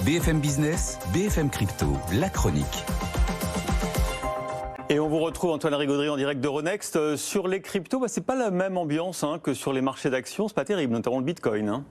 BFM Business, BFM Crypto, la chronique. Et on vous retrouve, Antoine Rigaudry, en direct d'Euronext. Sur les cryptos, c'est pas la même ambiance que sur les marchés d'actions. C'est pas terrible, notamment le Bitcoin.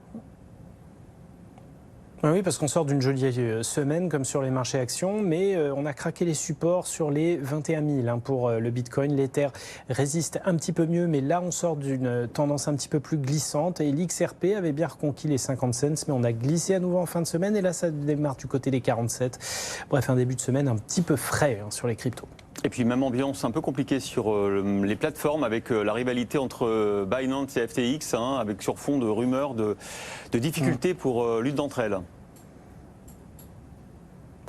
Oui, parce qu'on sort d'une jolie semaine comme sur les marchés actions, mais on a craqué les supports sur les 21 000 pour le Bitcoin. L'Ether résiste un petit peu mieux, mais là on sort d'une tendance un petit peu plus glissante et l'XRP avait bien reconquis les 50 cents, mais on a glissé à nouveau en fin de semaine et là ça démarre du côté des 47. Bref, un début de semaine un petit peu frais sur les cryptos. Et puis même ambiance un peu compliquée sur les plateformes avec la rivalité entre Binance et FTX, avec sur fond de rumeurs de difficultés pour l'une d'entre elles.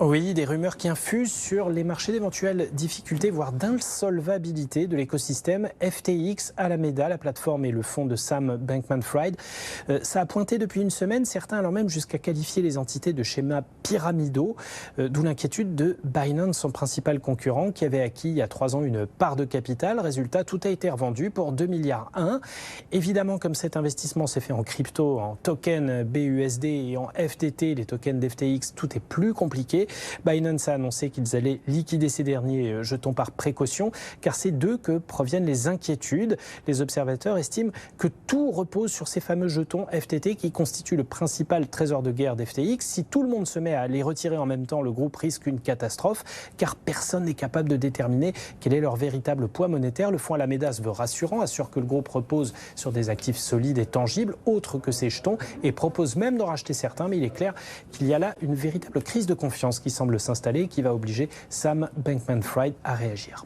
Oui, des rumeurs qui infusent sur les marchés d'éventuelles difficultés, voire d'insolvabilité de l'écosystème FTX, Alameda, la plateforme et le fonds de Sam Bankman-Fried. Ça a pointé depuis une semaine, certains alors même jusqu'à qualifier les entités de schémas pyramidaux, d'où l'inquiétude de Binance, son principal concurrent, qui avait acquis il y a 3 ans une part de capital. Résultat, tout a été revendu pour 2,1 milliards. Évidemment, comme cet investissement s'est fait en crypto, en token BUSD et en FTT, les tokens d'FTX, tout est plus compliqué. Binance a annoncé qu'ils allaient liquider ces derniers jetons par précaution, car c'est d'eux que proviennent les inquiétudes. Les observateurs estiment que tout repose sur ces fameux jetons FTT qui constituent le principal trésor de guerre d'FTX. Si tout le monde se met à les retirer en même temps, le groupe risque une catastrophe, car personne n'est capable de déterminer quel est leur véritable poids monétaire. Le fonds Alameda se veut rassurant, assure que le groupe repose sur des actifs solides et tangibles, autres que ces jetons, et propose même d'en racheter certains, mais il est clair qu'il y a là une véritable crise de confiance qui semble s'installer et qui va obliger Sam Bankman-Fried à réagir.